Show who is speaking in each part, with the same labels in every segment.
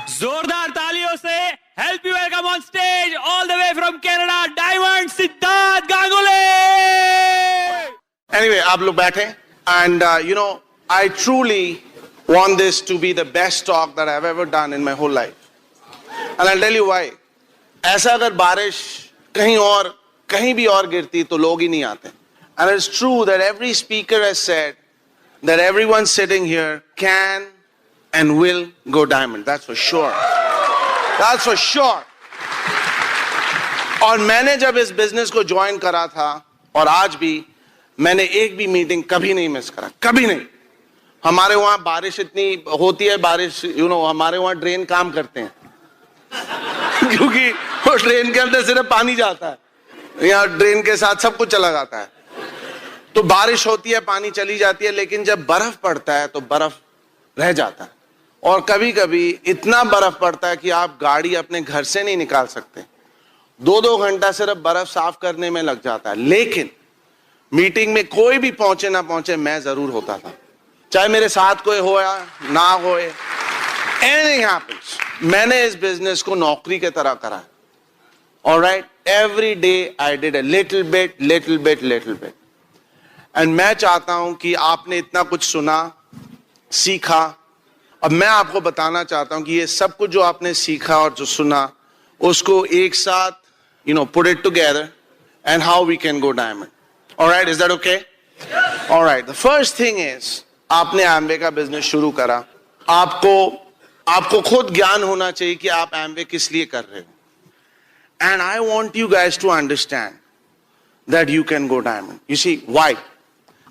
Speaker 1: जोरदार तालियों से help you welcome on stage all the way from Canada diamond Siddharth Ganguly.
Speaker 2: Anyway, आप लोग बैठे and you know, I truly want this to be the best talk that I've ever done in my whole life. And I'll tell you why. ऐसा अगर बारिश कहीं भी और गिरती तो लोग ही नहीं आते. And it's true that every speaker has said that everyone sitting here can and will go diamond. That's for sure. That's for sure. और मैंने जब इस बिजनेस को ज्वाइन करा था और आज भी मैंने एक भी मीटिंग कभी नहीं मिस करा, कभी नहीं. हमारे वहां बारिश इतनी होती है, बारिश हमारे वहां ड्रेन काम करते हैं क्योंकि वो ड्रेन के अंदर सिर्फ पानी जाता है, यहाँ ड्रेन के साथ सब कुछ चला जाता है. तो बारिश होती है, पानी चली जाती है, लेकिन जब बर्फ पड़ता है तो बर्फ रह जाता है. और कभी कभी इतना बर्फ पड़ता है कि आप गाड़ी अपने घर से नहीं निकाल सकते. 2-2 घंटा सिर्फ बर्फ साफ करने में लग जाता है. लेकिन मीटिंग में कोई भी पहुंचे ना पहुंचे, मैं जरूर होता था, चाहे मेरे साथ कोई हो या ना हो. Anything happens. मैंने इस बिजनेस को नौकरी के तरह करा. Alright, every day I did a little bit. And मैं चाहता हूं कि आपने इतना कुछ सुना, सीखा. अब मैं आपको बताना चाहता हूं कि ये सब कुछ जो आपने सीखा और जो सुना, उसको एक साथ put it together and how we can go diamond. All right, is that okay? All right, the first thing is आपने एम्वे का बिजनेस शुरू करा. आपको खुद ज्ञान होना चाहिए कि आप एम्वे किस लिए कर रहे हो. And I want you guys to understand that you can go diamond. You see why?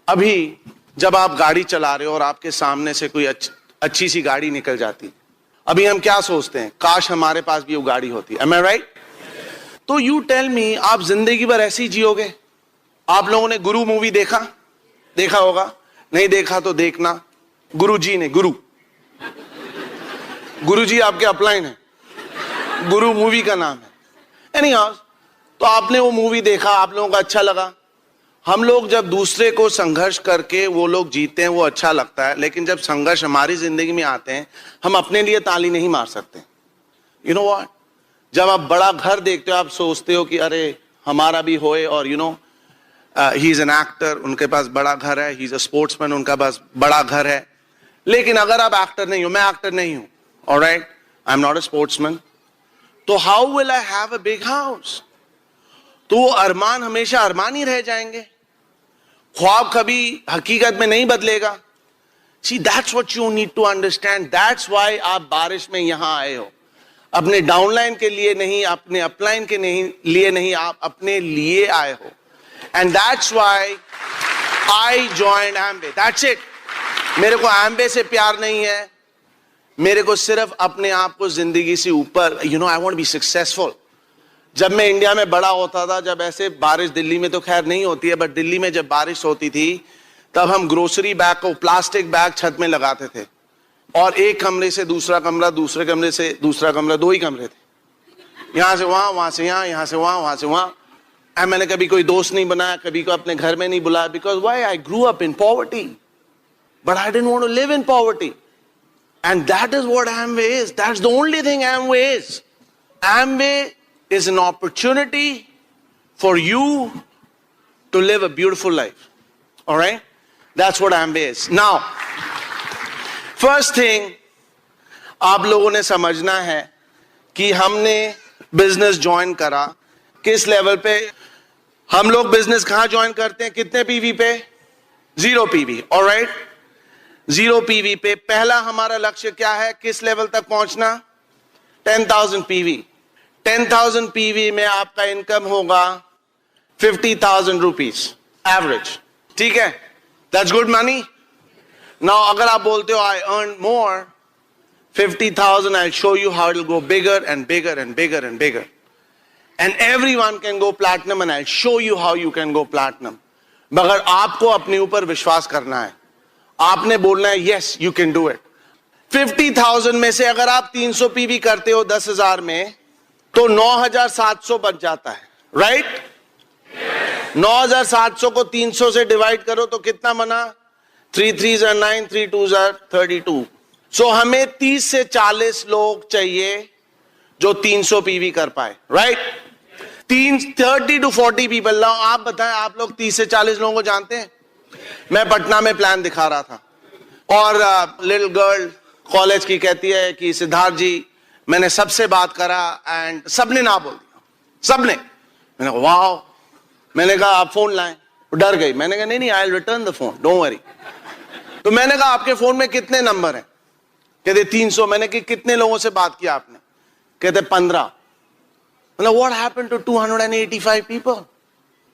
Speaker 2: अभी जब आप गाड़ी चला रहे हो और आपके सामने से कोई अच्छी सी गाड़ी निकल जाती, अभी हम क्या सोचते हैं, काश हमारे पास भी वो गाड़ी होती. Am I right? तो you tell me, आप जिंदगी भर ऐसे ही जियोगे? आप लोगों ने गुरु मूवी देखा होगा, नहीं देखा तो देखना. गुरु जी आपके अपलाइन है, गुरु मूवी का नाम है. एनीहाउ, तो आपने वो मूवी देखा, आप लोगों को अच्छा लगा. हम लोग जब दूसरे को संघर्ष करके वो लोग जीते हैं, वो अच्छा लगता है. लेकिन जब संघर्ष हमारी जिंदगी में आते हैं, हम अपने लिए ताली नहीं मार सकते. यू नो व्हाट, जब आप बड़ा घर देखते हो, आप सोचते हो कि अरे हमारा भी होए. और ही इज एन एक्टर, उनके पास बड़ा घर है. ही इज अ स्पोर्ट्समैन, उनका पास बड़ा घर है. लेकिन अगर आप एक्टर नहीं हो, मैं एक्टर नहीं हूं, all right, I am not a sportsman, तो how will I have a big house? तो वो अरमान हमेशा अरमान ही रह जाएंगे, ख्वाब कभी हकीकत में नहीं बदलेगा. See, that's what you need to understand. That's why आप बारिश में यहां आए हो. अपने डाउनलाइन के लिए नहीं, अपने अपलाइन के लिए नहीं, आप अपने लिए आए हो. And that's why I joined Amway. That's it. मेरे को Amway से प्यार नहीं है, मेरे को सिर्फ अपने आप को जिंदगी से ऊपर, I want to be successful. जब मैं इंडिया में बड़ा होता था, जब ऐसे बारिश, दिल्ली में तो खैर नहीं होती है, बट दिल्ली में जब बारिश होती थी, तब हम ग्रोसरी बैग को, प्लास्टिक बैग छत में लगाते थे. और एक कमरे से दूसरा कमरा, दूसरे कमरे से दूसरा कमरा, 2 ही कमरे थे. यहां से वहां, वहां से यहां से वहां से वहां. मैंने कभी कोई दोस्त नहीं बनाया, कभी को अपने घर में नहीं बुलाया. Because why? I grew up in poverty, but I didn't want to live in poverty. And that is what Amway is. That's the only thing Amway is. Amway is an opportunity for you to live a beautiful life. All right? That's what Amway is. Now, first thing आप लोगों ने समझना है कि हमने business join करा किस level पे. हम लोग बिजनेस कहां ज्वाइन करते हैं, कितने पीवी पे? 0 पीवी. ऑलराइट, 0 पीवी पे. पहला हमारा लक्ष्य क्या है, किस लेवल तक पहुंचना? 10,000 पीवी. 10,000 पीवी में आपका इनकम होगा 50,000 रुपीज एवरेज. ठीक है, दैट्स गुड मनी. नाउ अगर आप बोलते हो I earn more, 50,000, I'll show you how it'll go bigger and bigger and bigger and bigger. And everyone can go platinum, and I'll show you how you can go platinum. मगर आपको अपने ऊपर विश्वास करना है. आपने बोलना है yes, you can do it. 50,000 में से अगर आप 300 पीवी करते हो 10,000 में, तो 9,700 बच जाता है. राइट? 9,700 को 300 से डिवाइड करो तो कितना बना? 3 3s are 9, 3 2s are 32. सो हमें 30 से 40 लोग चाहिए जो 300 पीवी कर पाए, राइट? 30 to 40 people. नाउ आप बताएं, आप लोग 30 से 40 लोगों को जानते हैं? मैं पटना में प्लान दिखा रहा था और लिटिल गर्ल कॉलेज की कहती है कि सिद्धार्थ जी, मैंने सबसे बात करा एंड सबने ना बोल दिया, सबने। मैंने कहा वाह। मैंने कहा आप फोन लाएं, डर गई। मैंने कहा नहीं, I will return the phone, don't worry. तो मैंने कहा आपके फोन में कितने नंबर हैं? कहते 300। मैंने कहा कितने लोगों से बात किया आपने? कहते 15। मतलब व्हाट हैपेंड टू 285 पीपल?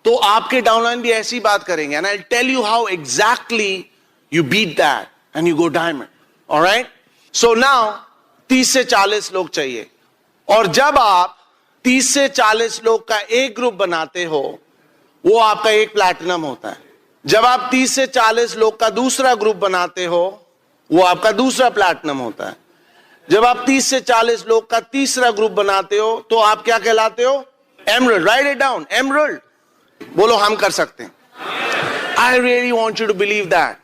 Speaker 2: तो आपके डाउनलाइन भी ऐसी बात करेंगे and I will tell you how exactly you beat that and you go diamond. Alright, so now 30 से 40 लोग चाहिए, और जब आप 30 से 40 लोग का एक ग्रुप बनाते हो, वो आपका एक प्लैटिनम होता है। जब आप 30 से 40 लोग का दूसरा ग्रुप बनाते हो, वो आपका दूसरा प्लैटिनम होता है। जब आप 30 से 40 लोग का तीसरा ग्रुप बनाते हो, तो आप क्या कहलाते हो? Emerald. Write it down, emerald. बोलो हम कर सकते हैं। I really want you to believe that.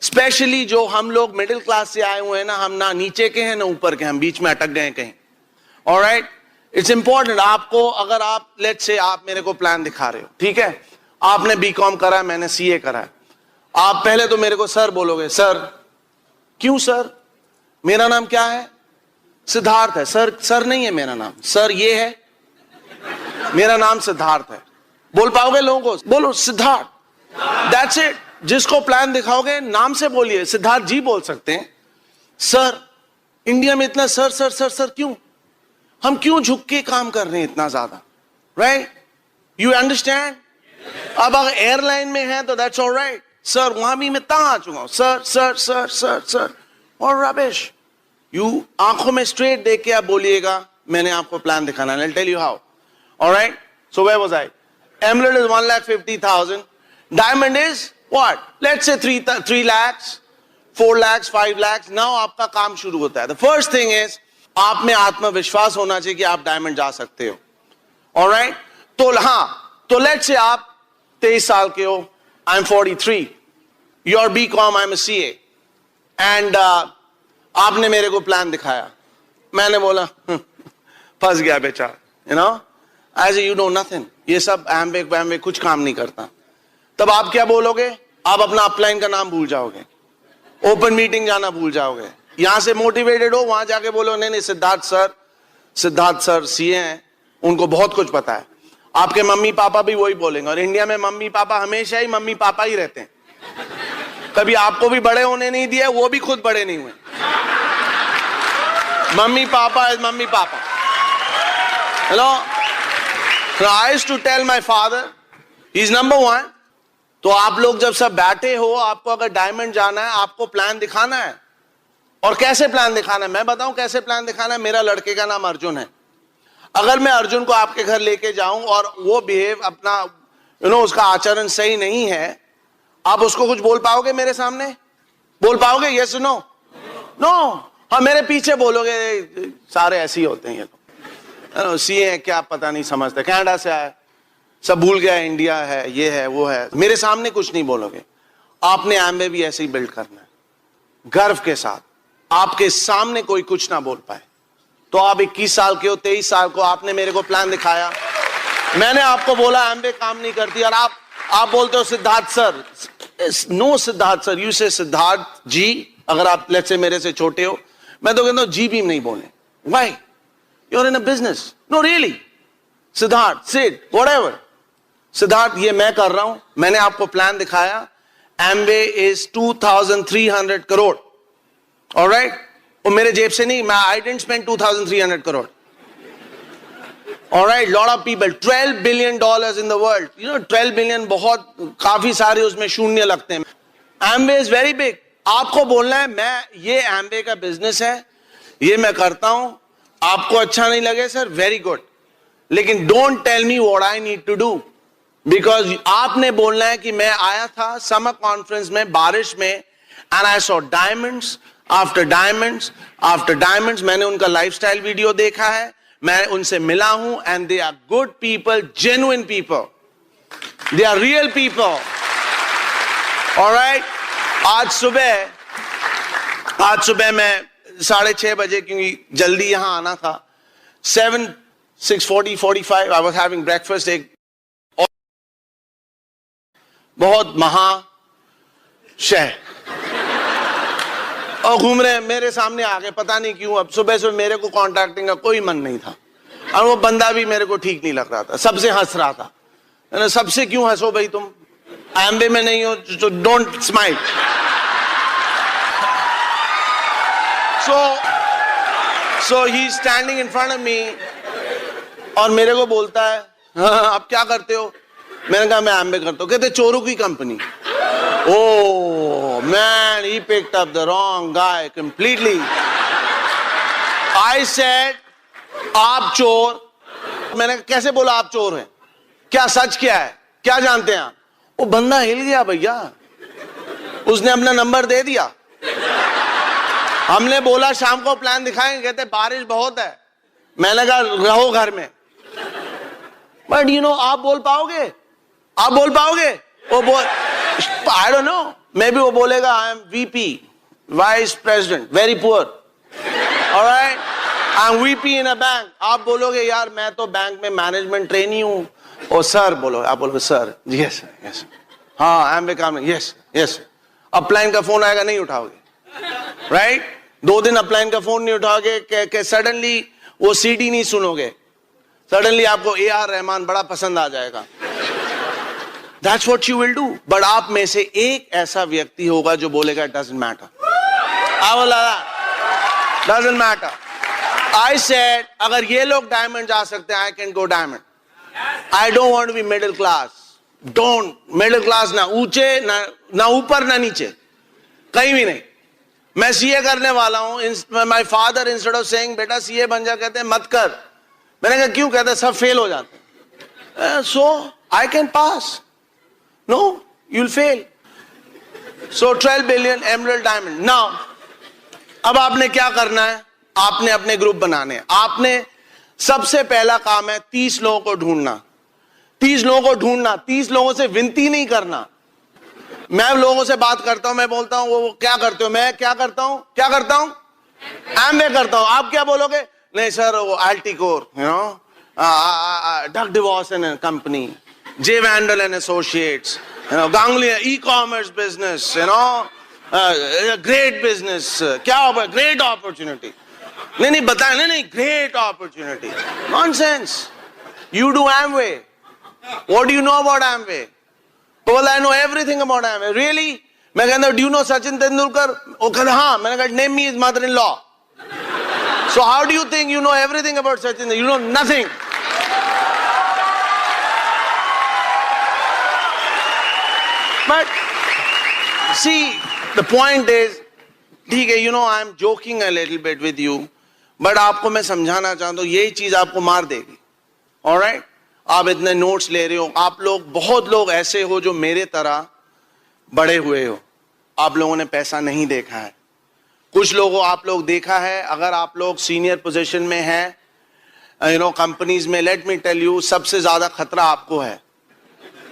Speaker 2: Specially जो हम लोग मिडिल क्लास से आए हुए हैं ना, हम ना नीचे के हैं ना ऊपर के, हम बीच में अटक गए कहीं। Alright, it's important. आपको अगर आप लेट्स से आप मेरे को प्लान दिखा रहे हो, ठीक है, आपने बीकॉम करा है, मैंने सीए करा है। आप पहले तो मेरे को सर बोलोगे। सर? क्यों सर? मेरा नाम क्या है? सिद्धार्थ है। सर? सर नहीं है मेरा नाम, सर ये है, मेरा नाम सिद्धार्थ है। बोल पाओगे लोगों को? बोलो सिद्धार्थ, दैट्स इट। जिसको प्लान दिखाओगे नाम से बोलिए, सिद्धार्थ जी बोल सकते हैं। सर, इंडिया में इतना सर सर सर सर क्यों? हम क्यों झुक के काम कर रहे हैं इतना ज्यादा? Right, you understand? अब अगर एयरलाइन में है तो दैट्स ऑलराइट। सर, वहां भी मैं तंग आ चुका हूं, sir sir sir sir sir, और रबिश। यू आंखों में स्ट्रेट देख के आप बोलिएगा मैंने आपको प्लान दिखाना है। I'll tell you how. All right? So where was I? Emerald is 1,50,000. Diamond is what? Let's say 3 lakhs, 4 lakhs, 5 lakhs. Now आपका काम शुरू होता है। The first thing is आप में आत्मविश्वास होना चाहिए कि आप डायमंड जा सकते हो। All right? तो हाँ, तो let's say आप 23 साल के हो, I'm 43. You're BCom, I'm a CA. And आपने मेरे को प्लान दिखाया, मैंने बोला फंस गया बेचारा, you know, as you know nothing, ये सब एम्बे कुछ काम नहीं करता। तब आप क्या बोलोगे? आप अपना अपलाइन का नाम भूल जाओगे, ओपन मीटिंग जाना भूल जाओगे। यहां से मोटिवेटेड हो, वहां जाके बोलो नहीं नहीं सिद्धार्थ सर सीए हैं, उनको बहुत कुछ पता है। आपके मम्मी पापा भी वही बोलेंगे, और इंडिया में मम्मी पापा हमेशा ही मम्मी पापा ही रहते हैं। कभी आपको भी बड़े होने नहीं दिया, वो भी खुद बड़े नहीं हुए। Mummy papa is mummy papa, you know? So I used to tell my father, he's number 1. तो आप लोग जब सब बैठे हो, आपको अगर डायमंड जाना है, आपको प्लान दिखाना है। और कैसे प्लान दिखाना है मैं बताऊं कैसे प्लान दिखाना है। मेरा लड़के का नाम अर्जुन है। अगर मैं अर्जुन को आपके घर लेके जाऊं और वो बिहेव अपना उसका आचरण सही नहीं है, आप उसको कुछ बोल पाओगे मेरे सामने? बोल पाओगे? Yes no? नो। हाँ, मेरे पीछे बोलोगे सारे ऐसे ही होते हैं ये लोग, सीए हैं क्या पता नहीं समझते, कनाडा से आए, सब भूल गया, इंडिया है, ये है वो है। मेरे सामने कुछ नहीं बोलोगे। आपने एम्बे भी ऐसे ही बिल्ड करना है, गर्व के साथ। आपके सामने कोई कुछ ना बोल पाए। तो आप 21 साल के हो, 23 साल को, आपने मेरे को प्लान दिखाया, मैंने आपको बोला एम्बे काम नहीं करती, और आप बोलते हो Siddharth sir. No Siddharth sir, you say Siddharth जी। अगर आप लेट्स से मेरे से छोटे हो, मैं तो कहता हूं जी भी नहीं बोले। Why? You are in a business. No really Siddharth, Sid whatever. Siddharth, ये मैं कर रहा हूं, मैंने आपको प्लान दिखाया, एम्बे इज 2,300 करोड़। ऑलराइट, और मेरे जेब से नहीं, मैं I didn't spend 2,300 crore. Alright, lot of people, $12 billion in the world. You know 12 billion बहुत, काफी सारे उसमें शून्य लगते हैं। एम्बे इज वेरी बिग। आपको बोलना है मैं, ये एम्बे का बिजनेस है, ये मैं करता हूं। आपको अच्छा नहीं लगे सर, वेरी गुड, लेकिन don't tell me what I need to do, because आपने बोलना है कि मैं आया था समर कॉन्फ्रेंस में बारिश में, and I saw diamonds after diamonds after diamonds. मैंने उनका लाइफस्टाइल वीडियो देखा है, मैं उनसे मिला हूं, and they are good people, genuine people, they are real people. Alright, आज सुबह मैं 6:30 बजे, क्योंकि जल्दी यहां आना था. 6:40, I was having breakfast. एक बहुत शहर और घूम रहे हैं, मेरे सामने आ गए, पता नहीं क्यों. अब सुबह से मेरे को कॉन्ट्रैक्टिंग का कोई मन नहीं था, और वो बंदा भी मेरे को ठीक नहीं लग रहा था, सबसे हंस रहा था. सबसे क्यों हंसो भाई, तुम एम्बे में नहीं हो तो don't smile. So he's standing in front of me और मेरे को बोलता है, हाँ, आप क्या करते हो? मैंने कहा मैं एम्बे करता हूँ. कहते चोरों की company. Oh man, he picked up the wrong guy completely. I said, आप चोर. मैंने कहा कैसे बोला आप चोर हैं? क्या सच क्या है? क्या जानते हैं आप? वो बंदा हिल गया भैया, उसने अपना नंबर दे दिया. हमने बोला शाम को प्लान दिखाएंगे, कहते बारिश बहुत है. मैंने कहा रहो घर में. बट आप बोल पाओगे? आप बोल पाओगे? वो बोल, I don't know, may be वो बोलेगा I am VP, vice president, very poor. Alright, I M VP in a bank. आप बोलोगे यार मैं तो बैंक में मैनेजमेंट ट्रेनी हूं. ओ सर बोलो, आप बोलोगे सर. यस यस, हाँ आई एम काम, यस यस. अपलाइन का फोन आएगा, नहीं उठाओगे. राइट, 2 दिन अपलाइन का फोन नहीं उठाओगे, सडनली वो CD नहीं सुनोगे, सडनली आपको AR रहमान बड़ा पसंद आ जाएगा. That's what you will do. But आप में से एक ऐसा व्यक्ति होगा जो बोलेगा doesn't matter. I will doesn't matter. I said अगर ये लोग डायमंड जा सकते हैं, I can go diamond. I don't want to be middle class. Don't. Middle class ना ऊंचे ना ऊपर ना नीचे, कहीं भी नहीं. मैं CA करने वाला हूं. My father instead of saying बेटा CA बन जा, कहते हैं मत कर. मैंने कहा क्यों? कहते सब फेल हो जाते हैं. So I can pass. No, you'll fail. So 12 billion emerald diamond. Now, अब आपने क्या करना है? आपने अपने ग्रुप बनाने हैं. आपने सबसे पहला काम है 30 लोगों को ढूंढना. 30 लोगों को ढूंढना, 30 लोगों से विनती नहीं करना. मैं लोगों से बात करता हूं, मैं बोलता हूं वो क्या करते हो? मैं क्या करता हूं? एम्बे करता हूं. आप क्या बोलोगे? नहीं सर वो Alticore, Duck DeVos and Company, J. Vandal and Associates, Ganguly e-commerce business, great business. क्या होगा? Great opportunity. नहीं बताया, नहीं great opportunity. Nonsense. You do Amway. What do you know about Amway? Well, I know everything about Amway. Really? मैं कहता हूँ, do you know Sachin Tendulkar? वो कहता हाँ. मैंने कहा name me his mother-in-law. So how do you think you know everything about Sachin? You know nothing. But see, the point is, ठीक है, I am joking a little bit with you, but आपको मैं समझाना चाहता हूँ, यही चीज आपको मार देगी. Alright? आप इतने नोट्स ले रहे हो, आप लोग, बहुत लोग ऐसे हो जो मेरे तरह बड़े हुए हो. आप लोगों ने पैसा नहीं देखा है. कुछ लोगों आप लोग देखा है. अगर आप लोग सीनियर पोजीशन में हैं, कंपनीज में, लेट मी टेल यू, सबसे ज्यादा खतरा आपको है.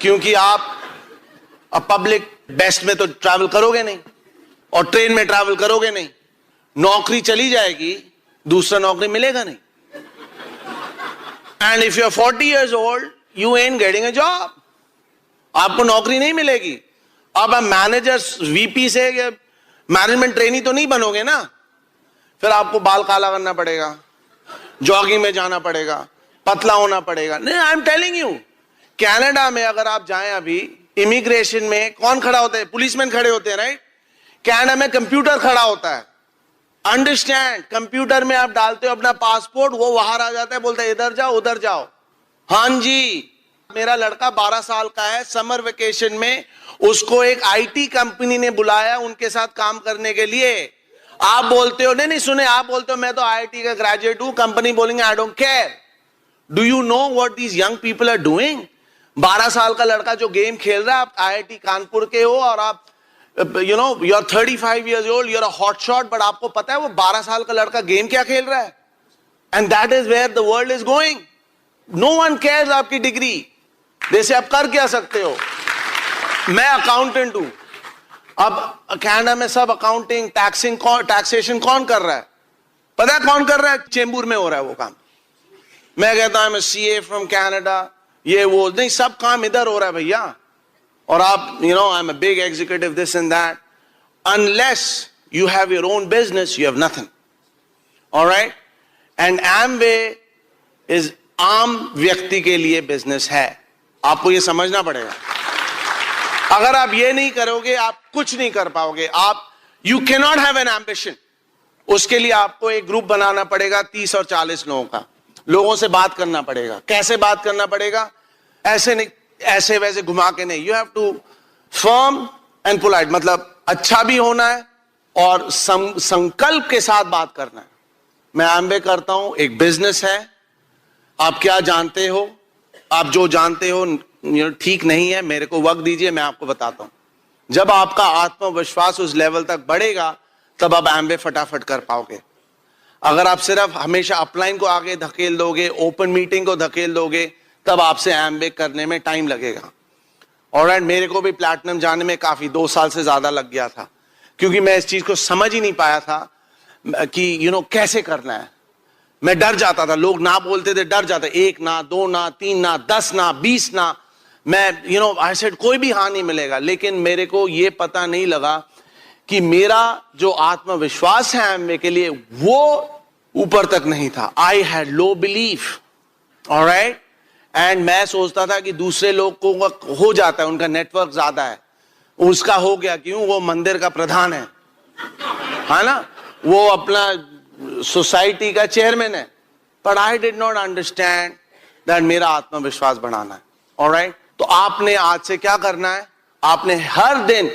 Speaker 2: क्योंकि आप पब्लिक बेस्ट में तो ट्रैवल करोगे नहीं, और ट्रेन में ट्रैवल करोगे नहीं. नौकरी चली जाएगी, दूसरा नौकरी मिलेगा नहीं. And if you are 40 years old, you ain't getting a job. आपको नौकरी नहीं मिलेगी. अब आप मैनेजर VP से मैनेजमेंट ट्रेनी तो नहीं बनोगे ना. फिर आपको बाल काला करना पड़ेगा, जॉगिंग में जाना पड़ेगा, पतला होना पड़ेगा. नहीं, I am telling you, Canada में अगर आप जाएं, अभी इमिग्रेशन में कौन खड़ा होता है? पुलिसमैन खड़े होते हैं, राइट? कनाडा में कंप्यूटर खड़ा होता है. अंडरस्टैंड? कंप्यूटर में आप डालते हो अपना पासपोर्ट, वो बाहर आ जाता है, बोलता है इधर जाओ उधर जाओ. हाँ जी, मेरा लड़का 12 साल का है. समर वेकेशन में उसको एक IT कंपनी ने बुलाया उनके साथ काम करने के लिए. आप बोलते हो नहीं सुने, आप बोलते हो मैं तो IIT का ग्रेजुएट हूं. कंपनी बोलेंगे I don't care. Do you know what these young people are doing? 12 साल का लड़का जो गेम खेल रहा है, आप IIT कानपुर के हो और आप you are 35 years old, you are a hot shot, but आपको पता है वो 12 साल का लड़का गेम क्या खेल रहा है? And that is where the world is going. No one cares आपकी डिग्री. जैसे आप कर क्या सकते हो? मैं अकाउंटेंट हूं. अब कनाडा में सब अकाउंटिंग, टैक्सेशन कौन कर रहा है? पता है कौन कर रहा है? चेंबूर में हो रहा है वो काम। मैं कहता हूं CA फ्रॉम कनाडा, ये वो नहीं, सब काम इधर हो रहा है भैया। और आप I am a big executive this and that, unless you have your own business you have nothing. Alright, and Amway is आम व्यक्ति के लिए बिजनेस है, आपको ये समझना पड़ेगा। अगर आप ये नहीं करोगे आप कुछ नहीं कर पाओगे। आप you can not have an ambition. उसके लिए आपको एक ग्रुप बनाना पड़ेगा 30 और 40 लोगों का, लोगों से बात करना पड़ेगा। कैसे बात करना पड़ेगा? ऐसे नहीं, ऐसे वैसे घुमा के नहीं। You have to firm and polite, मतलब अच्छा भी होना है और संकल्प के साथ बात करना है। मैं एमवे करता हूं, एक बिजनेस है। आप क्या जानते हो? आप जो जानते हो ठीक नहीं है, मेरे को वक्त दीजिए, मैं आपको बताता हूं। जब आपका आत्मविश्वास उस लेवल तक बढ़ेगा तब आप एमवे फटाफट कर पाओगे। अगर आप सिर्फ हमेशा अपलाइन को आगे धकेल दोगे, ओपन मीटिंग को धकेल दोगे, तब आपसे एमवे करने में टाइम लगेगा। और मेरे को भी प्लैटिनम जाने में काफी 2 साल से ज्यादा लग गया था, क्योंकि मैं इस चीज को समझ ही नहीं पाया था कि कैसे करना है। मैं डर जाता था, लोग ना बोलते थे, डर जाता, 1 ना, 2 ना, 3 ना, 10 ना, 20 ना, मैं आई सेड कोई भी हाँ नहीं मिलेगा। लेकिन मेरे को ये पता नहीं लगा कि मेरा जो आत्मविश्वास है एमवे के लिए वो ऊपर तक नहीं था। I had low belief, alright, and मैं सोचता था कि दूसरे लोग को हो जाता है, उनका नेटवर्क ज्यादा है, उसका हो गया, क्यों? वो मंदिर का प्रधान है ना, वो अपना सोसाइटी का चेयरमैन है। But I did not understand that मेरा आत्मविश्वास बढ़ाना है। ऑलराइट, तो आपने आज से क्या करना है? आपने हर दिन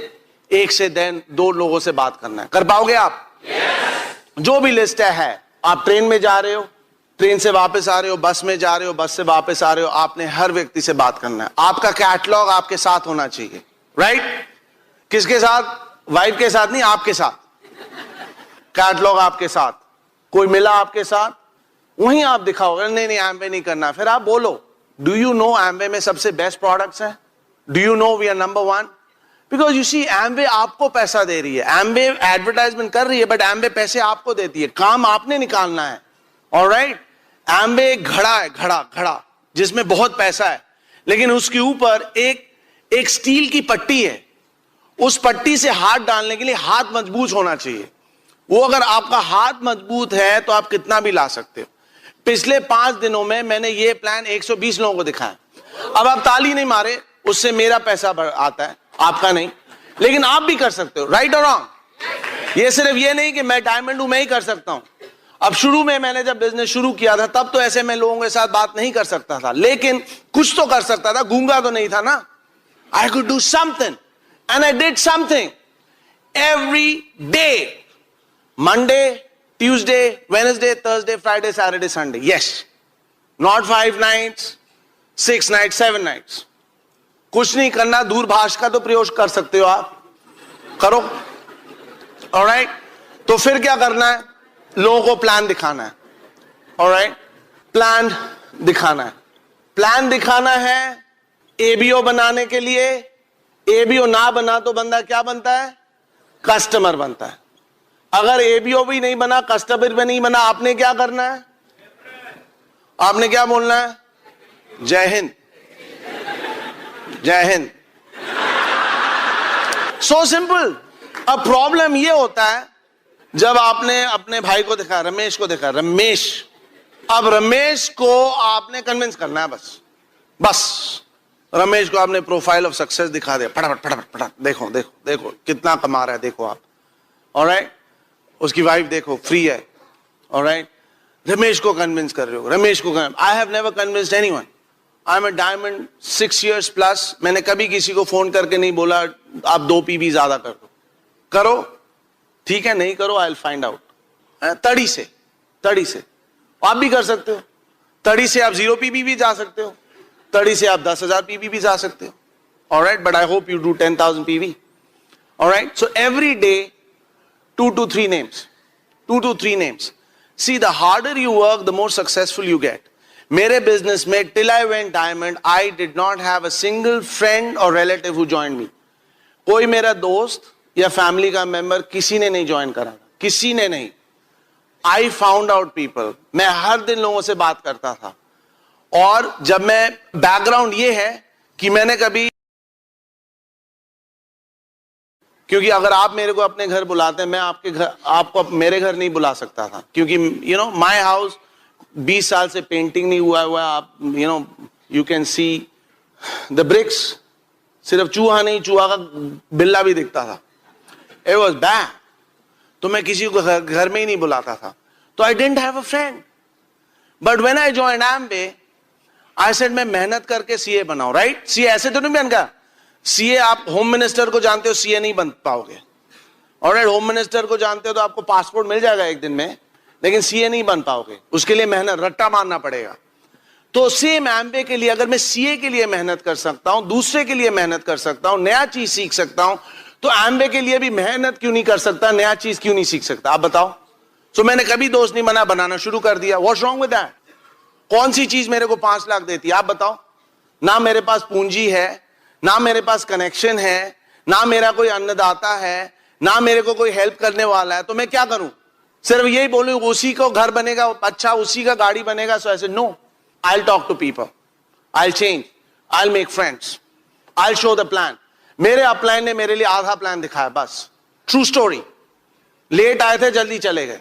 Speaker 2: 1 से 2 लोगों से बात करना है। कर पाओगे आप? yes. जो भी लिस्ट है, आप ट्रेन में जा रहे हो, ट्रेन से वापस आ रहे हो, बस में जा रहे हो, बस से वापस आ रहे हो, आपने हर व्यक्ति से बात करना है। आपका कैटलॉग आपके साथ होना चाहिए, राइट? किसके साथ? वाइफ के साथ नहीं, आपके साथ। कैटलॉग आपके साथ। कोई मिला आपके साथ, वहीं आप दिखाओगे नहीं एमवे नहीं करना। फिर आप बोलो, डू यू नो एमवे में सबसे बेस्ट प्रोडक्ट्स है? Do you know we are number 1? Because you see, Amway आपको पैसा दे रही है, एमवे एडवर्टाइजमेंट कर रही है, बट एमवे पैसे आपको देती है, काम आपने निकालना है। ऑलराइट, एमवे एक घड़ा है, घड़ा जिसमें बहुत पैसा है, लेकिन उसके ऊपर एक स्टील की पट्टी है। उस पट्टी से हाथ डालने के लिए हाथ मजबूत होना चाहिए। वो अगर आपका हाथ मजबूत है तो आप कितना भी ला सकते हो। पिछले 5 दिनों में मैंने ये प्लान 120 लोगों को दिखाया। अब आप ताली नहीं मारे, उससे मेरा पैसा आता है, आपका नहीं, लेकिन आप भी कर सकते हो। राइट और रॉन्ग? ये सिर्फ ये नहीं कि मैं डायमंड हूं, मैं ही कर सकता हूं। अब शुरू में मैंने जब बिजनेस शुरू किया था तब तो ऐसे मैं लोगों के साथ बात नहीं कर सकता था, लेकिन कुछ तो कर सकता था, गूंगा तो नहीं था ना। I could do something and I did something every day. Monday, Tuesday, Wednesday, Thursday, Friday, Saturday, Sunday. Yes. Not 5 nights, 6 nights, 7 nights. कुछ नहीं करना, दूरभाष का तो प्रयोग कर सकते हो आप, करो। Alright? तो फिर क्या करना है? लोगों को प्लान दिखाना है। Alright? प्लान दिखाना है। प्लान दिखाना है ABO बनाने के लिए। ABO ना बना तो बंदा क्या बनता है? कस्टमर बनता है। अगर ABO भी नहीं बना, कस्टमर भी नहीं बना, आपने क्या करना है? आपने क्या बोलना है? जय हिंद, जय हिंद। So simple. अब प्रॉब्लम ये होता है जब आपने अपने भाई को देखा, रमेश को देखा, रमेश, अब रमेश को आपने कन्विंस करना है। बस रमेश को आपने प्रोफाइल ऑफ सक्सेस दिखा दिया, फटाफट फटाफट फटाफट, देखो देखो देखो कितना कमा रहा है, देखो आप। ऑलराइट, उसकी वाइफ देखो फ्री है। ऑलराइट, रमेश को कन्विंस कर रहे हो, रमेश को। I have never convinced anyone. I am a diamond 6 years plus. मैंने कभी किसी को फोन करके नहीं बोला आप 2 PV ज्यादा कर दो। करो, ठीक है, नहीं करो, आई विल फाइंड आउट। तड़ी से आप भी कर सकते हो। तड़ी से आप 0 PV भी जा सकते हो, तड़ी से आप 10,000 PV भी जा सकते हो। Alright, but I hope you do 10,000 PV। Alright, so every day 2 to 3 names. 2 to 3 names. See, the harder you work, the more successful you get. मेरे बिजनेस में till I went diamond, I did not have a single friend or relative who joined me. कोई मेरा दोस्त या family का member किसी ने नहीं ज्वाइन करा, किसी ने नहीं। I found out people. मैं हर दिन लोगों से बात करता था, और जब मैं बैकग्राउंड ये है कि मैंने कभी, क्योंकि अगर आप मेरे को अपने घर बुलाते हैं, मैं आपके घर, आपको मेरे घर नहीं बुला सकता था, क्योंकि यू नो माय हाउस 20 साल से पेंटिंग नहीं हुआ। आप you know you can see the bricks, सिर्फ चूहा नहीं, चूहा का बिल्ला भी दिखता था। It was bad. तो मैं किसी को घर में ही नहीं बुलाता था, तो I didn't have a friend. But when I joined एम्बे, I said मैं मेहनत करके सीए बनाऊं, राइट? सीए ऐसे तो नहीं बन गया। सीए, आप होम मिनिस्टर को जानते हो, सीए नहीं बन पाओगे। ऑलराइट, होम मिनिस्टर को जानते हो तो आपको पासपोर्ट मिल जाएगा एक दिन में, लेकिन सीए नहीं बन पाओगे। उसके लिए मेहनत, रट्टा मारना पड़ेगा। तो सेम एम्बे के लिए, अगर मैं सीए के लिए मेहनत कर सकता हूं, दूसरे के लिए मेहनत कर सकता हूं, नया चीज सीख सकता हूं, तो एम्बे के लिए भी मेहनत क्यों नहीं कर सकता, नया चीज क्यों नहीं सीख सकता? आप बताओ। तो मैंने कभी दोस्त नहीं बना, बनाना शुरू कर दिया। What's wrong with that? कौन सी चीज मेरे को 5 लाख देती है? आप बताओ। ना मेरे पास पूंजी है, ना मेरे पास कनेक्शन है, ना मेरा कोई अन्नदाता है, ना मेरे को कोई हेल्प करने वाला है, तो मैं क्या करूं? सिर्फ यही बोलूं उसी को घर बनेगा अच्छा, उसी का गाड़ी बनेगा। सो ऐसे no, I'll talk to people, I'll change, I'll make friends, I'll show the plan. मेरे अपलाइन ने मेरे लिए आधा प्लान दिखाया, बस। True story. लेट आए थे, जल्दी चले गए।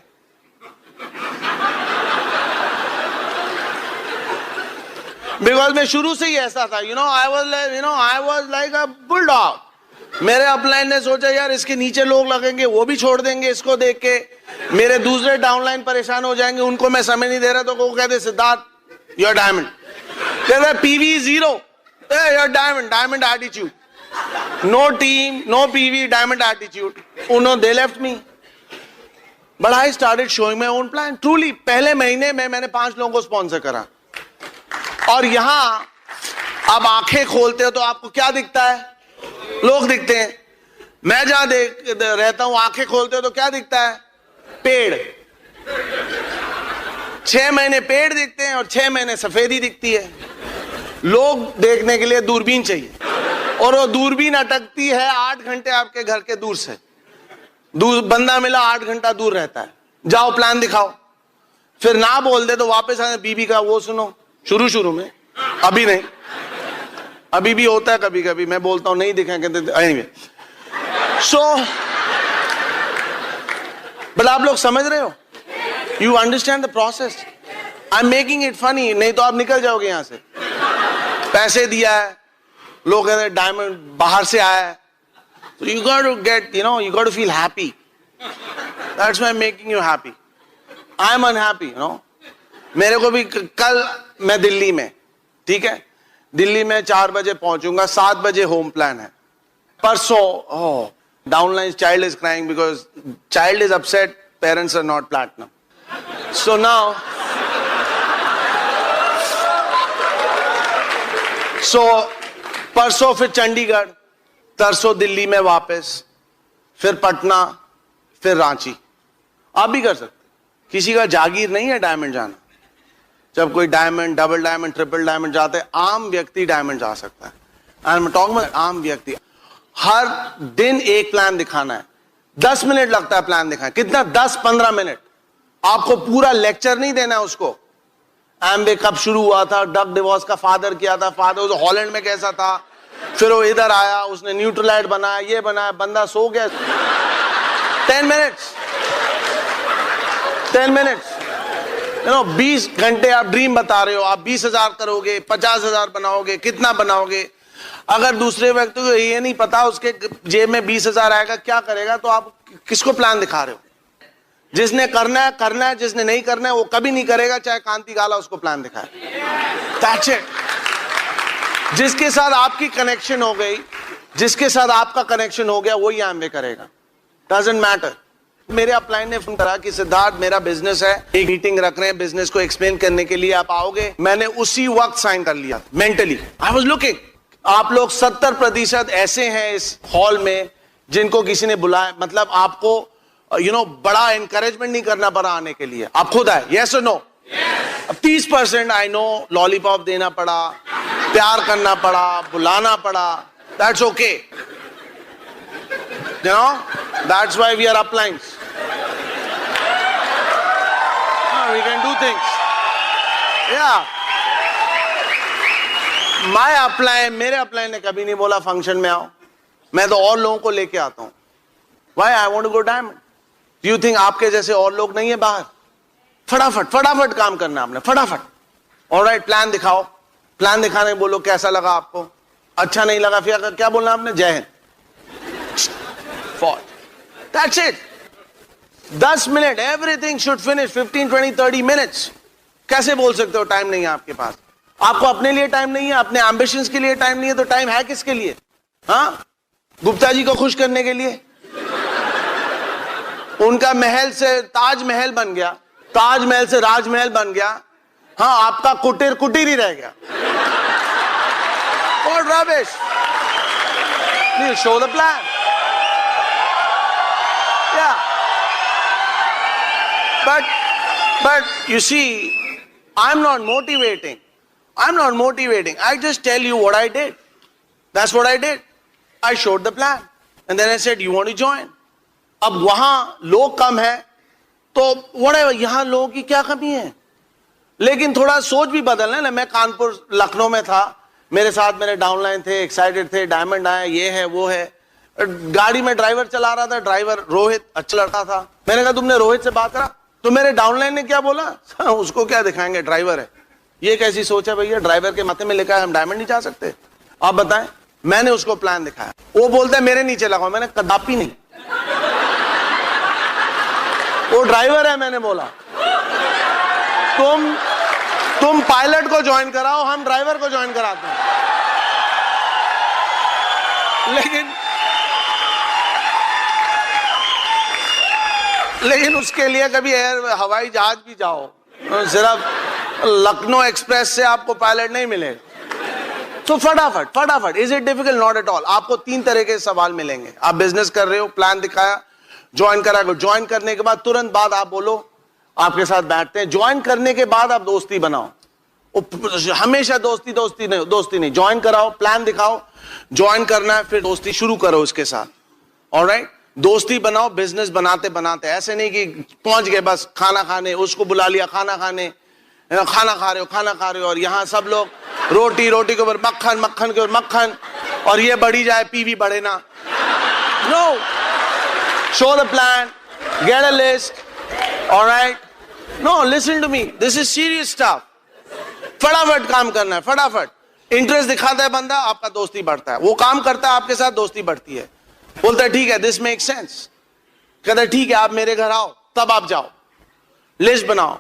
Speaker 2: बिकॉज मैं शुरू से ही ऐसा था, I was like a bulldog. मेरे अपलाइन ने सोचा यार इसके नीचे लोग लगेंगे, वो भी छोड़ देंगे इसको देख के। मेरे दूसरे डाउनलाइन परेशान हो जाएंगे, उनको मैं समय नहीं दे रहा, तो वो कहते Siddharth you're diamond. They're like PV 0. Hey, you're diamond attitude. No team, no PV, diamond attitude. They left me. But I started showing my own plan. Truly, पहले महीने में मैंने 5 लोगों को स्पॉन्सर करा। और यहां आप आंखें खोलते हो तो आपको क्या दिखता है? लोग दिखते हैं। मैं जहां रहता हूं, आंखें खोलते हो तो क्या दिखता है? पेड़। 6 महीने पेड़ दिखते हैं और 6 महीने सफेदी दिखती है। लोग देखने के लिए दूरबीन चाहिए, और वो दूरबीन अटकती है 8 घंटे आपके घर के दूर से। बंदा मिला 8 घंटा दूर रहता है, जाओ प्लान दिखाओ। फिर ना बोल दे तो वापस आए, बीबी का वो सुनो। शुरू में, अभी नहीं, अभी भी होता है कभी कभी। मैं बोलता हूं नहीं दिखाएं, कहते anyway. So, बट आप लोग समझ रहे हो? You understand the process? I'm making it funny. नहीं तो आप निकल जाओगे यहां से। पैसे दिया है, लोग कहते हैं डायमंड बाहर से आया है, so you got to get, you got to feel happy. That's why I'm making you happy. I'm unhappy, मेरे को भी कल मैं दिल्ली में, ठीक है, दिल्ली में 4 बजे पहुंचूंगा, 7 बजे होम प्लान है। परसों downline child is crying because child is upset, parents are not platinum. So now, परसों फिर चंडीगढ़, तरसों दिल्ली में वापस, फिर पटना, फिर रांची। आप भी कर सकते। किसी का जागीर नहीं है डायमंड जाना। जब कोई diamond, double diamond, triple diamond जाते हैं, आम व्यक्ति डायमंड जा सकता है। आई एम टॉकिंग अबाउट आम व्यक्ति। हर दिन एक प्लान दिखाना है। 10 मिनट लगता है प्लान दिखाने। कितना? 10-15 मिनट। आपको पूरा लेक्चर नहीं देना है उसको। एम्बे कब शुरू हुआ था, डग डिवॉर्स का फादर किया था, फादर हॉलैंड में कैसा था, फिर वो इधर आया, उसने न्यूट्रलाइट बनाया, ये बनाया, बंदा सो गया। 10 मिनट्स 20 घंटे आप ड्रीम बता रहे हो। आप 20,000 करोगे, 50,000 बनाओगे, कितना बनाओगे? अगर दूसरे व्यक्ति को ये नहीं पता उसके जेब में 20,000 आएगा, क्या करेगा, तो आप किसको प्लान दिखा रहे हो? जिसने करना है, जिसने नहीं करना है वो कभी नहीं करेगा, चाहे कांति गाला उसको प्लान दिखाए। That's it. जिसके साथ आपकी कनेक्शन हो गई, जिसके साथ आपका कनेक्शन हो गया, वही एम्बे करेगा। Doesn't matter. मेरे अपलाइन ने फोन करा कि सिद्धार्थ मेरा बिजनेस है, एक मीटिंग रख रहे हैं बिजनेस को एक्सप्लेन करने के लिए, आप आओगे? मैंने उसी वक्त साइन कर लिया मेंटली। I was looking. आप लोग 70% ऐसे हैं इस हॉल में जिनको किसी ने बुलाया, मतलब आपको बड़ा एनकरेजमेंट नहीं करना पड़ा आने के लिए, आप खुद आए। यस और नो? अब 30% आई नो लॉलीपॉप देना पड़ा, प्यार करना पड़ा, बुलाना पड़ा। That's okay, that's why we are uplines. we can do things. Yeah. My upline, मेरे अपलाइन ने कभी नहीं बोला फंक्शन में आओ. मैं तो और लोगों को लेके आता हूं. Why I want to go diamond? Do you think आपके जैसे और लोग नहीं है बाहर? फटाफट काम करना आपने, फटाफट. ऑलराइट, प्लान दिखाओ. प्लान दिखाने बोलो कैसा लगा आपको. अच्छा नहीं लगा फिर क्या बोलना आपने? जय Hind. That's it. 10 minute, everything should finish 15, 20, 30 minutes. कैसे बोल सकते हो टाइम नहीं है आपके पास? आपको अपने लिए टाइम नहीं है, अपने एम्बिशंस के लिए टाइम नहीं है, तो टाइम है किसके लिए? हाँ, गुप्ता जी को खुश करने के लिए. उनका महल से ताजमहल बन गया, ताजमहल से राजमहल बन गया. हाँ, आपका कुटीर ही रह गया. What rubbish. Please show the plan. Yeah. But you see, I'm not motivating. I just tell you what I did. That's what I did. I showed the plan. And then I said, you want to join? अब वहां लोग कम है, तो whatever, यहां लोगों की क्या कमी है? लेकिन थोड़ा सोच भी बदलना है ना. मैं कानपुर लखनऊ में था, मेरे साथ मेरे डाउनलाइन थे, एक्साइटेड थे, डायमंड आया, ये है वो है. गाड़ी में ड्राइवर चला रहा था, ड्राइवर रोहित, अच्छा लड़का था. मैंने कहा तुमने रोहित से बात करा? तो मेरे डाउनलाइन ने क्या बोला? उसको क्या दिखाएंगे, ड्राइवर है. ये कैसी सोच है भैया? ड्राइवर के माथे में लिखा है हम डायमंड नहीं जा सकते. आप बताएं. मैंने उसको प्लान दिखाया, वो बोलता है मेरे नीचे लगाओ. मैंने कदापि नहीं, वो ड्राइवर है. मैंने बोला तुम पायलट को ज्वाइन कराओ, हम ड्राइवर को ज्वाइन कराते हैं. लेकिन उसके लिए कभी हवाई जहाज भी जाओ, सिर्फ लखनऊ एक्सप्रेस से आपको पायलट नहीं मिलेगा. तो फटाफट. Is it difficult? Not at all. आपको 3 तरह के सवाल मिलेंगे. आप बिजनेस कर रहे हो, प्लान दिखाया, ज्वाइन करा. ज्वाइन करने के बाद तुरंत बाद आप बोलो, आपके साथ बैठते हैं. ज्वाइन करने के बाद आप दोस्ती बनाओ. हमेशा दोस्ती नहीं. ज्वाइन कराओ, प्लान दिखाओ, ज्वाइन करना है, फिर दोस्ती शुरू करो उसके साथ. ऑलराइट, दोस्ती बनाओ. बिजनेस बनाते बनाते ऐसे नहीं कि पहुंच गए बस खाना खाने, उसको बुला लिया खाना खाने, खाना खा रहे हो और यहां सब लोग रोटी के ऊपर मक्खन के ऊपर मक्खन, और ये बढ़ी जाए, पीवी बढ़े ना. No, show the plan, get a list. Alright, no, listen to me, this is serious stuff. फटाफट काम करना है, फटाफट. इंटरेस्ट दिखाता है बंदा, आपका दोस्ती बढ़ता है. वो काम करता है आपके साथ, दोस्ती बढ़ती है. बोलता है ठीक है, दिस मेक सेंस. कहता है ठीक है, आप मेरे घर आओ, तब आप जाओ. लिस्ट बनाओ,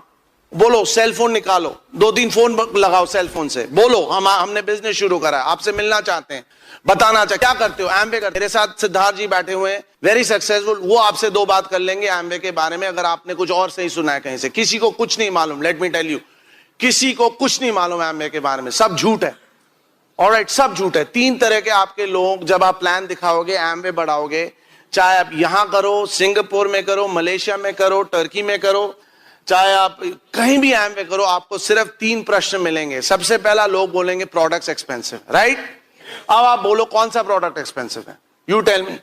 Speaker 2: बोलो सेल फोन निकालो, 2-3 फोन लगाओ सेल फोन से. बोलो हमने बिजनेस शुरू करा है, आपसे मिलना चाहते हैं, बताना चाहते. क्या करते हो? एम्वे करते. मेरे साथ सिद्धार्थ जी बैठे हुए हैं, वेरी सक्सेसफुल. वो आपसे 2 बात कर लेंगे एम्वे के बारे में, अगर आपने कुछ और सही सुना है कहीं से. किसी को कुछ नहीं मालूम, लेट मी टेल यू, किसी को कुछ नहीं मालूम एम्वे के बारे में. सब झूठ है. ऑलराइट, सब झूठ है. 3 तरह के आपके लोग, जब आप प्लान दिखाओगे, एम्वे बढ़ाओगे, चाहे आप यहां करो, सिंगापुर में करो, मलेशिया में करो, टर्की में करो, चाहे आप कहीं भी एम्वे करो, आपको सिर्फ 3 प्रश्न मिलेंगे. सबसे पहला, लोग बोलेंगे प्रोडक्ट्स एक्सपेंसिव, राइट? अब आप बोलो कौन सा प्रोडक्ट एक्सपेंसिव है? You tell me.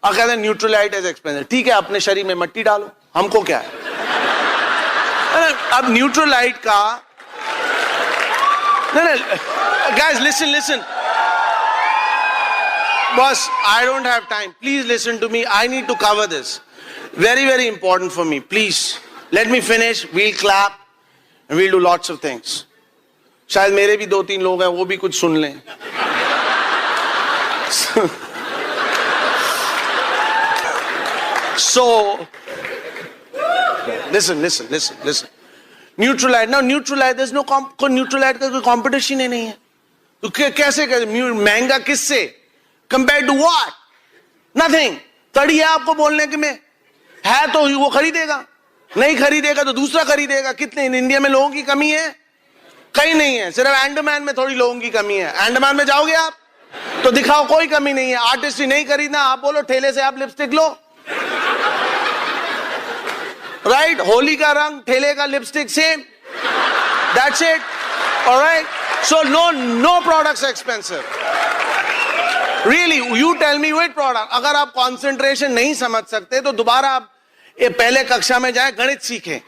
Speaker 2: अब कहते हैं न्यूट्रलाइट इज एक्सपेंसिव. ठीक है, अपने शरीर में मट्टी डालो, हमको क्या है. अब न्यूट्रलाइट का, guys, listen. Boss, I don't have time. Please listen to me. I need to cover this. Very, very important for me. Please, let me finish. We'll clap and we'll do lots of things. शायद मेरे भी 2-3 लोग हैं, वो भी कुछ सुन लें. So, listen. Nutrilite, ना न्यूट्रलाइट, there's no न्यूट्रलाइट का कोई कंपटीशन ही नहीं है. तो कैसे महंगा किससे? Compare to what? नथिंग. तड़ी है आपको बोलने के में, है तो वो खरीदेगा, नहीं खरीदेगा तो दूसरा खरीदेगा. कितने इंडिया में लोगों की कमी है? कहीं नहीं है. सिर्फ अंडमान में थोड़ी लोगों की कमी है. अंडमान में जाओगे आप तो दिखाओ कोई कमी नहीं है. आर्टिस्ट ही नहीं खरीदना, आप बोलो ठेले से आप लिपस्टिक लो, राइट? होली का रंग, ठेले का lipstick, same. That's it. Alright, so no products expensive. Really, you tell me which product. अगर आप कंसंट्रेशन नहीं समझ सकते तो दोबारा आप पहले कक्षा में जाए, गणित सीखें.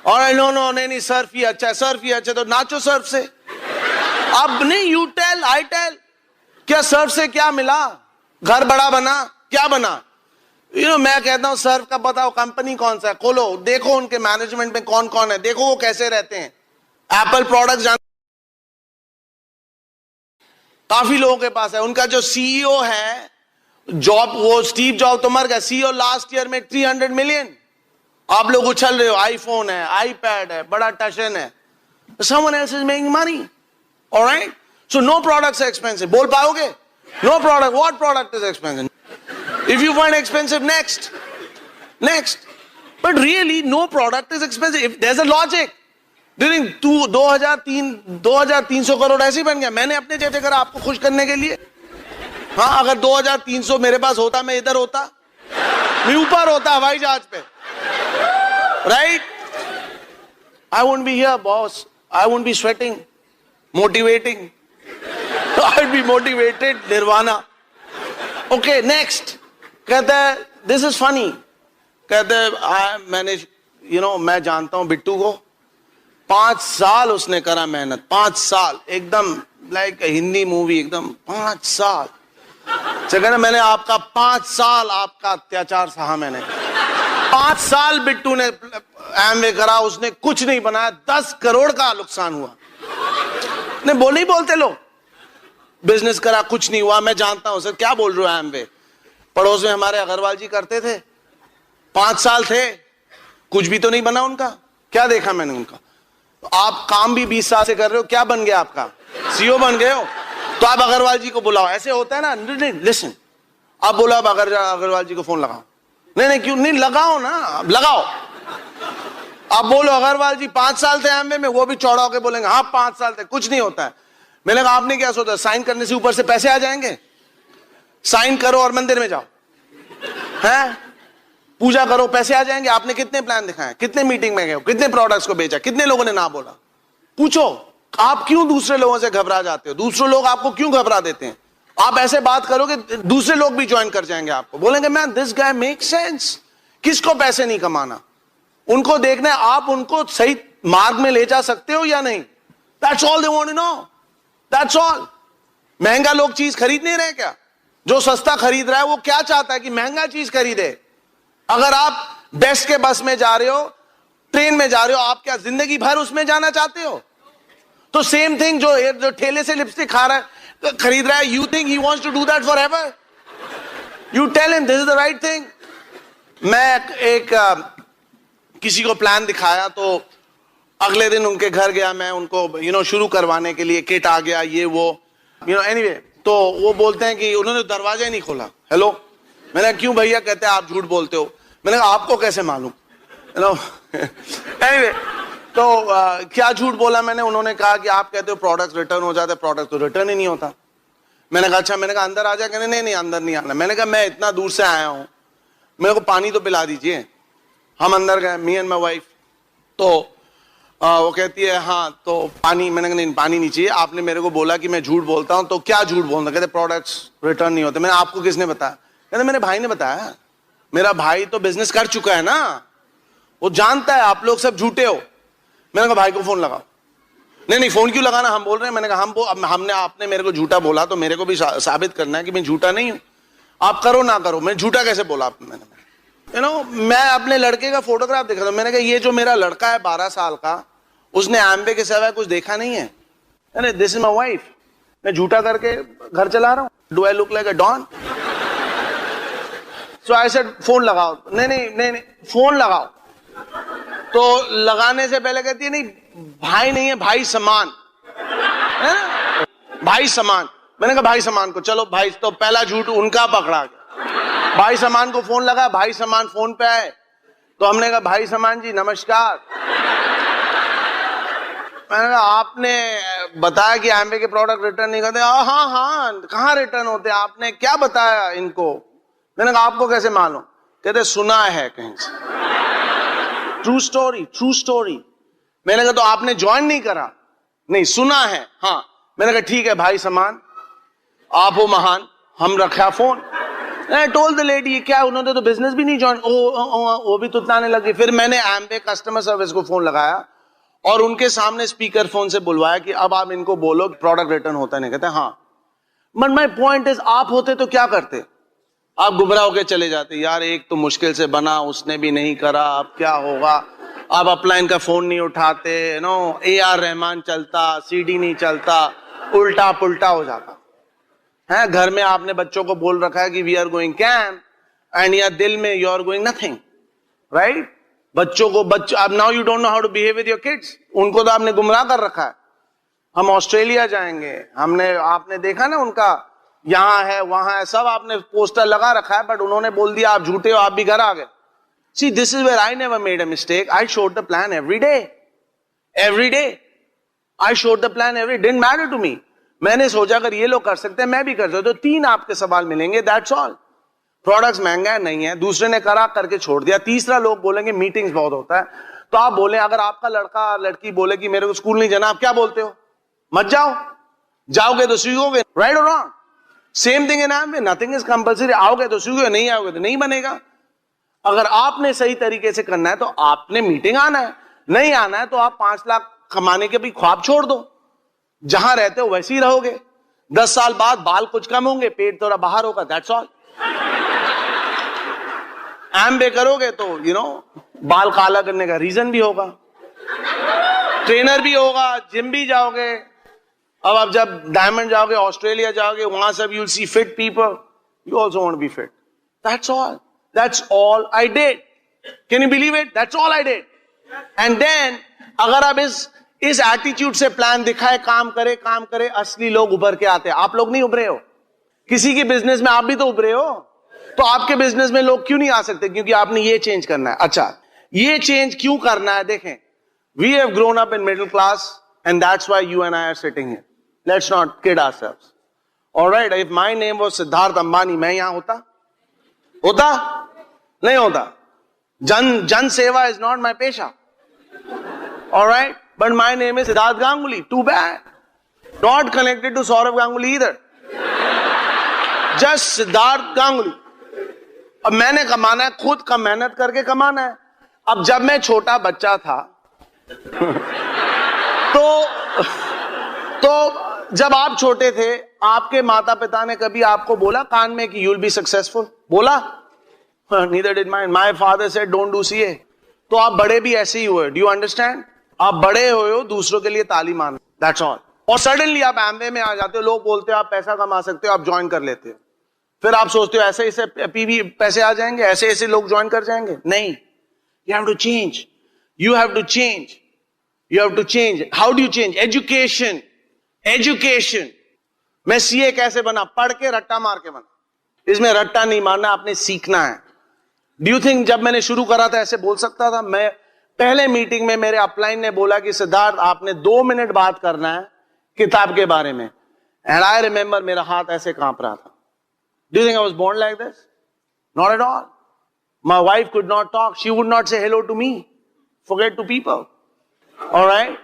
Speaker 2: और नो नो नहीं सर्फ ही अच्छा है, सर्फ ही अच्छा है, तो नाचो सर्फ से। अब नहीं, यू टेल आई टेल, क्या सर्फ से क्या मिला? घर बड़ा बना, क्या बना? मैं कहता हूं सर्फ का बताओ कंपनी कौन सा है, खोलो देखो उनके मैनेजमेंट में कौन कौन है, देखो वो कैसे रहते हैं। एप्पल प्रोडक्ट्स जान काफी लोगों के पास है। उनका जो सीईओ है, जॉब, वो स्टीव जॉब तो मर गया, सीईओ लास्ट ईयर में 300 मिलियन। आप लोग उछल रहे हो, आईफोन है, आईपैड है, बड़ा टशन है, someone else is making money, all right? So no products are expensive. बोल पाओगे? No product. What product is expensive? If you find expensive, next. But really, no product is expensive. If there's a logic. During 2300 crore ऐसे ही बन गया। मैंने अपने जैसे करा आपको खुश करने के लिए। हाँ, अगर 2300 मेरे पास होता, मैं इधर होता, मैं ऊपर होता हवाई जहाज पे, right? I won't be here, boss. I won't be sweating, motivating. I'd be motivated, nirvana. Okay, next. कहता है this is funny. कहता है मैंने मैं जानता हूं बिट्टू को, 5 साल उसने करा मेहनत, 5 साल एकदम लाइक हिंदी मूवी, एकदम 5 साल। कहना मैंने आपका 5 साल आपका अत्याचार सहा, मैंने 5 साल बिट्टू ने एमवे करा, उसने कुछ नहीं बनाया, 10 करोड़ का नुकसान हुआ। नहीं बोलते लोग, बिजनेस करा कुछ नहीं हुआ। मैं जानता हूं सर, क्या बोल रहे हो? एमवे पड़ोस में हमारे अग्रवाल जी करते थे, 5 साल थे, कुछ भी तो नहीं बना उनका। क्या देखा मैंने उनका? आप काम भी 20 साल से कर रहे हो, क्या बन गया आपका? सीईओ बन गए हो, तो आप अग्रवाल जी को बुलाओ। ऐसे होता है ना, नहीं लिसन, आप बोलो अब अग्रवाल जी को फोन लगाओ। नहीं क्यों नहीं, लगाओ ना, लगाओ। आप बोलो अग्रवाल जी 5 साल थे एमवे में, वो भी चौड़ा होकर बोलेंगे हाँ 5 साल थे, कुछ नहीं होता है। मैंने कहा आपने क्या सोचा, साइन करने से ऊपर से पैसे आ जाएंगे? साइन करो और मंदिर में जाओ, हैं, पूजा करो, पैसे आ जाएंगे। आपने कितने प्लान दिखाए, कितने मीटिंग में गए हो, कितने प्रोडक्ट्स को बेचा, कितने लोगों ने ना बोला? पूछो। आप क्यों दूसरे लोगों से घबरा जाते हो? दूसरे लोग आपको क्यों घबरा देते हैं? आप ऐसे बात करोगे दूसरे लोग भी ज्वाइन कर जाएंगे आपको, बोलेंगे man this guy make sense. किसको पैसे नहीं कमाना, उनको देखना है आप उनको सही मार्ग में ले जा सकते हो या नहीं। That's all they want to know, that's all. महंगा लोग चीज खरीद नहीं रहे क्या? जो सस्ता खरीद रहा है वो क्या चाहता है कि महंगा चीज खरीदे। अगर आप बेस्ट के बस में जा रहे हो, ट्रेन में जा रहे हो, आप क्या जिंदगी भर उसमें जाना चाहते हो? तो सेम थिंग, जो ठेले से लिपस्टिक खा रहा है, खरीद रहा है, you think he wants to do that forever? You tell him this is the right thing. मैं एक किसी को प्लान दिखाया, तो अगले दिन उनके घर गया मैं, उनको शुरू करवाने के लिए, किट आ गया, ये वो एनीवे। तो वो बोलते हैं कि उन्होंने दरवाजा ही नहीं खोला। हेलो, मैंने क्यों भैया? कहते हैं आप झूठ बोलते हो। मैंने कहा आपको कैसे मालूम? एनीवे, तो क्या झूठ बोला मैंने? उन्होंने कहा कि आप कहते हो प्रोडक्ट रिटर्न हो जाते, प्रोडक्ट तो रिटर्न ही नहीं होता। मैंने कहा अच्छा। मैंने कहा अंदर आ जाए? कहने नहीं अंदर नहीं आना। मैंने कहा मैं इतना दूर से आया हूं, मेरे को पानी तो पिला दीजिए। हम अंदर गए, मी एंड माई वाइफ। तो वो कहती है हाँ तो पानी। मैंने कहा नहीं पानी नहीं चाहिए, आपने मेरे को बोला कि मैं झूठ बोलता हूं, तो क्या झूठ बोलता? कहते प्रोडक्ट्स रिटर्न नहीं होते। मैंने आपको किसने बताया? कहते मेरे भाई ने बताया। मेरा भाई तो बिजनेस कर चुका है ना, वो जानता है आप लोग सब झूठे हो। मैंने कहा भाई को फोन लगाओ। नहीं फोन क्यों लगाना, हम बोल रहे हैं। मैंने कहा आपने मेरे को झूठा बोला तो मेरे को भी साबित करना है कि मैं झूठा नहीं हूं। आप करो ना करो, मैं झूठा कैसे बोला आपने? मैंने मैं अपने लड़के का फोटोग्राफ देखा था। मैंने कहा ये जो मेरा लड़का है 12 साल का, उसने एम्बे के सिवाय कुछ देखा नहीं है। This is my wife. मैं झूठा करके घर चला रहा हूं। Do I look like a don? So I said phone लगाओ। नहीं फोन लगाओ। तो लगाने से पहले कहती है नहीं भाई नहीं है, भाई समान है ना, भाई समान। मैंने कहा भाई समान को चलो भाई। तो पहला झूठ उनका पकड़ा गया। भाई समान को फोन लगा, भाई समान फोन पे आए। तो हमने कहा भाई समान जी नमस्कार। मैंने कहा आपने बताया कि एम्बे के प्रोडक्ट रिटर्न नहीं करते। हाँ कहाँ रिटर्न होते, आपने क्या बताया इनको? मैंने कहा आपको कैसे मालूम? कहते सुना है कहीं से। True story. मैंने कहा तो आपने ज्वाइन नहीं करा? नहीं सुना है। हाँ। मैंने कहा ठीक है भाई समान, आप हो महान, हम रखा phone. I told the lady, क्या उन्होंने तो बिजनेस भी नहीं ज्वाइन, वो भी तुतलाने लगी। फिर मैंने एम्बे कस्टमर सर्विस को फोन लगाया और उनके सामने स्पीकर फोन से बुलवाया कि अब आप इनको बोलो प्रोडक्ट रिटर्न होता नहीं। कहते हाँ। बट माई पॉइंट इज, आप होते तो क्या करते? आप गुमराह होकर चले जाते, यार एक तो मुश्किल से बना, उसने भी नहीं करा, अब क्या होगा। आप अपलाइन का फोन नहीं उठाते, नो AR रहमान चलता, CD नहीं चलता, उल्टा पुल्टा हो जाता है। घर में आपने बच्चों को बोल रखा है कि we are going camp, and या दिल में you are going nothing, right? बच्चों को अब now you don't know how to behave with your kids. उनको तो आपने गुमराह कर रखा है। हम ऑस्ट्रेलिया जाएंगे, आपने देखा ना, उनका यहां है वहां है, सब आपने पोस्टर लगा रखा है, बट उन्होंने बोल दिया आप झूठे हो, आप भी घर आ गए। See this is where I never made a mistake. I showed the plan every day, every day I showed the plan every, didn't matter to me. मैंने सोचा अगर ये लोग कर सकते हैं मैं भी कर सकता हूं। तो 3 आपके सवाल मिलेंगे, दैट्स ऑल। प्रोडक्ट्स महंगा है नहीं है, दूसरे ने करा करके छोड़ दिया। तीसरा, लोग बोलेंगे मीटिंग्स बहुत होता है, तो आप बोले, अगर आपका लड़का लड़की बोले कि मेरे को स्कूल नहीं जाना, आप क्या बोलते हो? मत जाओ। जाओगे तो सीखोगे, राइट और wrong? Same thing in एम्बे, nothing is compulsory. आओगे तो सीखोगे, नहीं आओगे तो नहीं बनेगा। अगर आपने सही तरीके से करना है तो आपने मीटिंग आना है, नहीं आना है तो आप 5 लाख कमाने के भी ख्वाब छोड़ दो। जहां रहते हो वैसे ही रहोगे। 10 साल बाद बाल कुछ कम होंगे, पेट थोड़ा बाहर होगा, दैट्स ऑल। एम्बे करोगे तो बाल काला करने का रीजन भी होगा, ट्रेनर भी होगा, जिम भी जाओगे। अब आप जब डायमंड जाओगे, ऑस्ट्रेलिया जाओगे, वहां सब you will see fit people, you also want to be fit. That's all I did. Can you believe it? That's all I did. And then अगर आप इस एटीट्यूड से प्लान दिखाए, काम करे, असली लोग उभर के आते हैं। आप लोग नहीं उभरे हो। किसी के बिजनेस में आप भी तो उभरे हो, तो आपके बिजनेस में लोग क्यों नहीं आ सकते? क्योंकि आपने ये चेंज करना है। अच्छा, ये चेंज क्यों करना है? देखें, we have grown up in middle class and that's why you and I are sitting here. Let's not kid ourselves, alright? If my name was Siddharth Ambani, मैं यहां होता? नहीं होता। जन सेवा इज नॉट माय पेशा, alright? But my name is Siddharth Ganguly. Too bad, not connected to Sourav Ganguly either, just Siddharth Ganguly. अब मैंने कमाना है, खुद का मेहनत करके कमाना है। अब जब मैं छोटा बच्चा था तो जब आप छोटे थे, आपके माता पिता ने कभी आपको बोला कान में कि you'll be successful? बोला? Neither did mine. My father said don't do CA. तो आप बड़े भी ऐसे ही हुए। Do you understand? आप बड़े हुए हो दूसरों के लिए ताली मारना, that's all. और सडनली आप एम्बे में आ जाते हो, लोग बोलते हो आप पैसा कमा सकते हो, आप ज्वाइन कर लेते हो। फिर आप सोचते हो ऐसे ऐसे पीवी पैसे आ जाएंगे, ऐसे ऐसे लोग ज्वाइन कर जाएंगे। नहीं, you have to change. You have to change. You have to change. How do you change? Education. Education. मैं CA कैसे बना? पढ़ के रट्टा मार के बना। इसमें रट्टा नहीं मारना, आपने सीखना है। Do you think जब मैंने शुरू करा था ऐसे बोल सकता था? मैं पहले मीटिंग में मेरे अपलाइन ने बोला कि सिद्धार्थ आपने 2 मिनट बात करना है किताब के बारे में। एंड आई रिमेंबर मेरा हाथ ऐसे कांप रहा था। Do you think I was born like this? Not at all. My wife could not talk. She would not say hello to me. Forget to people. All right?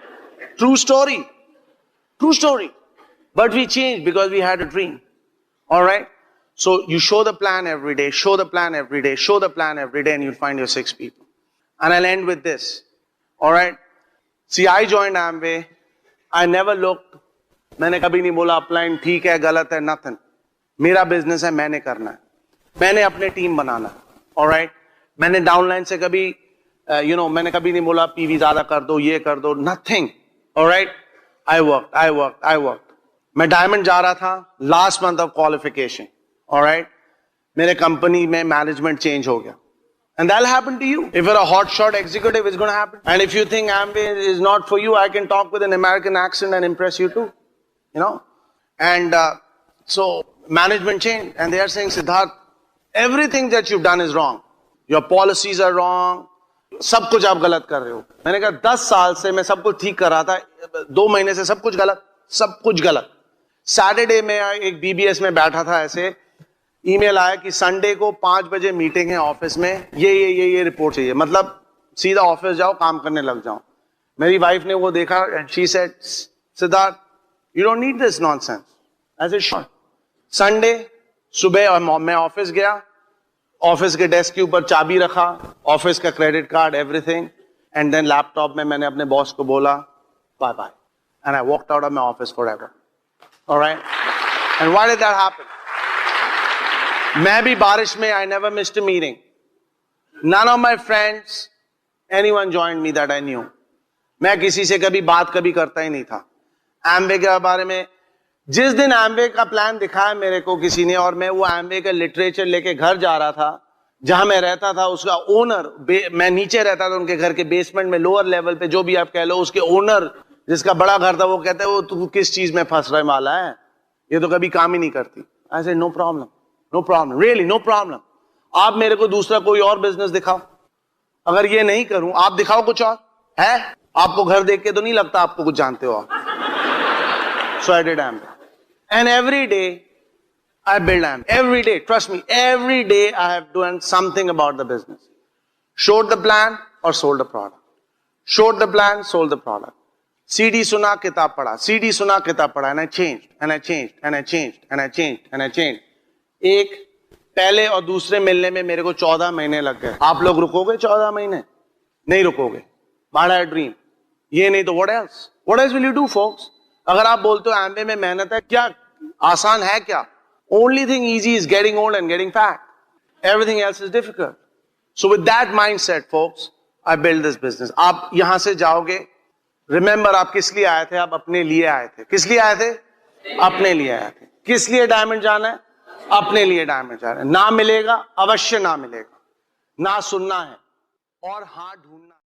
Speaker 2: True story. True story. But we changed because we had a dream. All right? So you show the plan every day, show the plan every day, show the plan every day, and you'll find your 6 people. And I'll end with this. All right? See, I joined Amway. I never looked. मैंने कभी नहीं बोला upline ठीक है, गलत है, nothing. मेरा business है, मैंने करना है, मैंने अपने टीम बनाना है। ऑलराइट? मैंने डाउनलाइन से कभी मैंने कभी नहीं बोला पीवी ज्यादा कर दो, ये कर दो, नथिंग। ऑलराइट? I work. मैं डायमंड जा रहा था, last month of qualification. Alright? मेरे कंपनी में मैनेजमेंट चेंज हो गया। And that'll happen to you. If you're a hotshot executive, it's going to happen. And if you think Amway is not for you, I can talk with an American accent and impress you too. And so management changed, and they are saying, Siddharth, everything that you've done is wrong. Your policies are wrong. सब कुछ आप गलत कर रहे हो। मैंने कहा 10 साल से मैं सब कुछ ठीक कर रहा था, 2 महीने से सब कुछ गलत। सैटरडे में एक BBS में बैठा था, ऐसे ईमेल आया कि संडे को 5 बजे मीटिंग है ऑफिस में, ये रिपोर्ट चाहिए। मतलब सीधा ऑफिस जाओ, काम करने लग जाओ। मेरी वाइफ ने वो देखा and she said, Siddharth, you don't need this nonsense. I said sure. Sunday सुबह मैं ऑफिस गया, ऑफिस के डेस्क के ऊपर चाबी रखा, ऑफिस का credit card, everything, and then laptop में मैंने अपने बॉस को बोला bye bye, and I walked out of my office forever. Alright, and why did that happen? मैं भी बारिश में, I never missed a meeting. None of my friends, anyone joined me that I knew. मैं किसी से कभी बात कभी करता ही नहीं था एम्वे के बारे में. जिस दिन एम्वे का प्लान दिखाया मेरे को किसी ने, और मैं वो एम्वे का लिटरेचर लेके घर जा रहा था, जहां मैं रहता था उसका ओनर, मैं नीचे रहता था उनके घर के बेसमेंट में, लोअर लेवल पे, जो भी आप कह लो, उसके ओनर जिसका बड़ा घर था, वो कहते हैं वो तू किस चीज में फंस रहा माला है, ये तो कभी काम ही नहीं करती. I said no problem, no problem, really no problem. आप मेरे को दूसरा कोई और बिजनेस दिखाओ, अगर ये नहीं करूं आप दिखाओ कुछ और है. आपको घर देख के तो नहीं लगता आपको कुछ जानते हो आप. So I did Amway. And every day I build Amway. Every day, trust me, every day I have done something about the business. Showed the plan or sold the product. Showed the plan, sold the product. CD सुना, किताब पढ़ा, CD सुना, किताब पढ़ा, and I changed, and I changed, and I changed, and I changed, and I changed. एक पहले और दूसरे मिलने में मेरे को 14 महीने लग गए. आप लोग रुकोगे 14 महीने? नहीं रुकोगे. But I dream. ये नहीं तो what else? What else will you do, folks? अगर आप बोलते हो एम्वे में मेहनत है, क्या आसान है क्या? Only thing easy is getting old and getting fat. Everything else is difficult. So with that mindset, folks, I built this business. आप यहां से जाओगे, remember आप किस लिए आए थे? आप अपने लिए आए थे. किस लिए आए थे? अपने लिए आए थे. किस लिए डायमंड जाना है? अपने लिए डायमंड जाना है. ना मिलेगा, अवश्य ना मिलेगा. ना सुनना है और हाथ ढूंढना है.